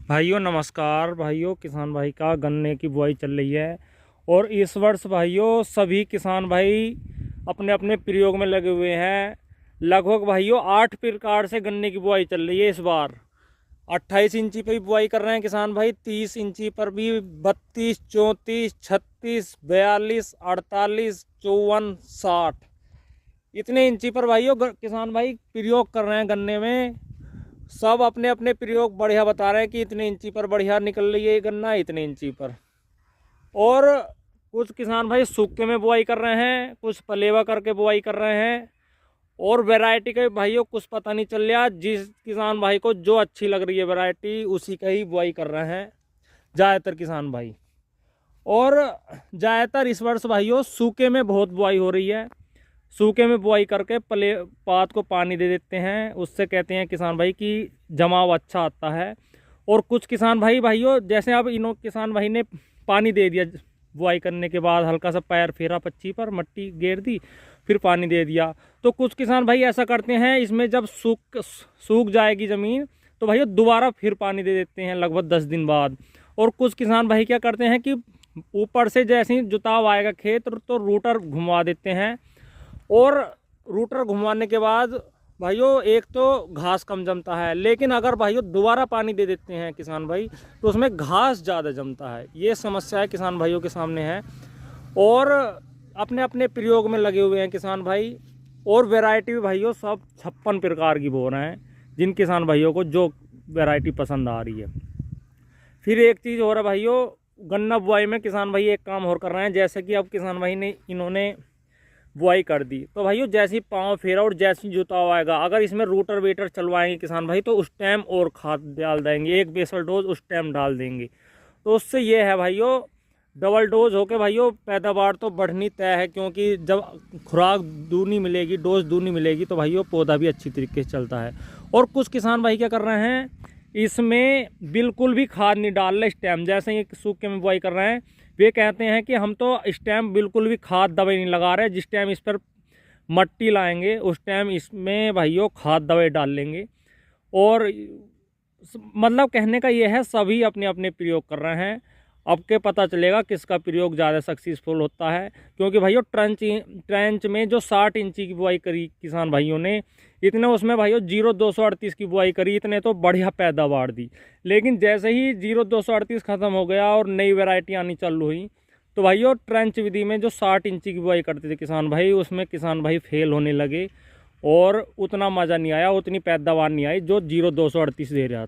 भाइयों नमस्कार। भाइयों किसान भाई का गन्ने की बुआई चल रही है और इस वर्ष भाइयों सभी किसान भाई अपने अपने प्रयोग में लगे हुए हैं। लगभग भाइयों 8 प्रकार से गन्ने की बुआई चल रही है। इस बार 28 इंची पर भी बुआई कर रहे हैं किसान भाई, 30 इंची पर भी, 32, 34, 36, 42, 48, 54, 60 इतने इंची पर भाइयों किसान भाई प्रयोग कर रहे हैं गन्ने में। सब अपने अपने प्रयोग बढ़िया बता रहे हैं कि इतने इंची पर बढ़िया निकल रही है ये गन्ना, इतने इंची पर। और कुछ किसान भाई सूखे में बुआई कर रहे हैं, कुछ पलेवा करके बुआई कर रहे हैं। और वैरायटी का भाइयों कुछ पता नहीं चल रहा, जिस किसान भाई को जो अच्छी लग रही है वैरायटी उसी का ही बुआई कर रहे हैं ज़्यादातर किसान भाई। और ज़्यादातर इस वर्ष भाइयों सूखे में बहुत बुआई हो रही है। सूखे में बुआई करके पात को पानी दे देते हैं, उससे कहते हैं किसान भाई कि जमाव अच्छा आता है। और कुछ किसान भाइयों जैसे अब इन किसान भाई ने पानी दे दिया, बुआई करने के बाद हल्का सा पैर फेरा पच्ची पर, मट्टी गेर दी, फिर पानी दे दिया। तो कुछ किसान भाई ऐसा करते हैं, इसमें जब सूख जाएगी ज़मीन तो भाइयों दोबारा फिर पानी दे देते हैं लगभग 10 दिन बाद। और कुछ किसान भाई क्या करते हैं कि ऊपर से जैसे ही जुताव आएगा खेत तो रूटर घुमा देते हैं। और रूटर घुमाने के बाद भाइयों एक तो घास कम जमता है, लेकिन अगर भाइयों दोबारा पानी दे देते हैं किसान भाई तो उसमें घास ज़्यादा जमता है। ये समस्या है किसान भाइयों के सामने है। और अपने अपने प्रयोग में लगे हुए हैं किसान भाई। और वैरायटी भी भाइयों सब 56 प्रकार की बो रहे हैं, जिन किसान भाइयों को जो वैरायटी पसंद आ रही है। फिर एक चीज़ और है भाइयों, गन्ना बुआई में किसान भाई एक काम और कर रहे हैं। जैसे कि अब किसान भाई ने इन्होंने बुआई कर दी तो भाइयों जैसी पाँव फेरा और जैसी जुताव आएगा, अगर इसमें रूटर वेटर चलवाएंगे किसान भाई तो उस टाइम और खाद डाल देंगे, एक बेसल डोज उस टाइम डाल देंगे। तो उससे ये है भाइयों डबल डोज होके भाइयों पैदावार तो बढ़नी तय है, क्योंकि जब खुराक दूनी मिलेगी, डोज दूनी मिलेगी तो भाइयों पौधा भी अच्छी तरीके से चलता है। और कुछ किसान भाई क्या कर रहे हैं, इसमें बिल्कुल भी खाद नहीं डाल रहे। इस टाइम जैसे ही सूखे में बुआई कर रहे हैं वे कहते हैं कि हम तो इस टाइम बिल्कुल भी खाद दवाई नहीं लगा रहे, जिस टाइम इस पर मट्टी लाएंगे उस टाइम इसमें भाइयों खाद दवाई डाल लेंगे। और मतलब कहने का ये है सभी अपने अपने प्रयोग कर रहे हैं। अब के पता चलेगा किसका प्रयोग ज़्यादा सक्सेसफुल होता है, क्योंकि भाइयों ट्रेंच में जो 60 इंची की बुआई करी किसान भाइयों ने, इतने उसमें भाइयों 0238 की बुआई करी, इतने तो बढ़िया पैदावार दी। लेकिन जैसे ही 0238 ख़त्म हो गया और नई वैरायटी आनी चालू हुई तो भाइयों ट्रेंच विधि में जो 60 इंची की बुआई करते थे किसान भाई, उसमें किसान भाई फेल होने लगे और उतना मज़ा नहीं आया, उतनी पैदावार नहीं आई जो 0238 दे रहा था।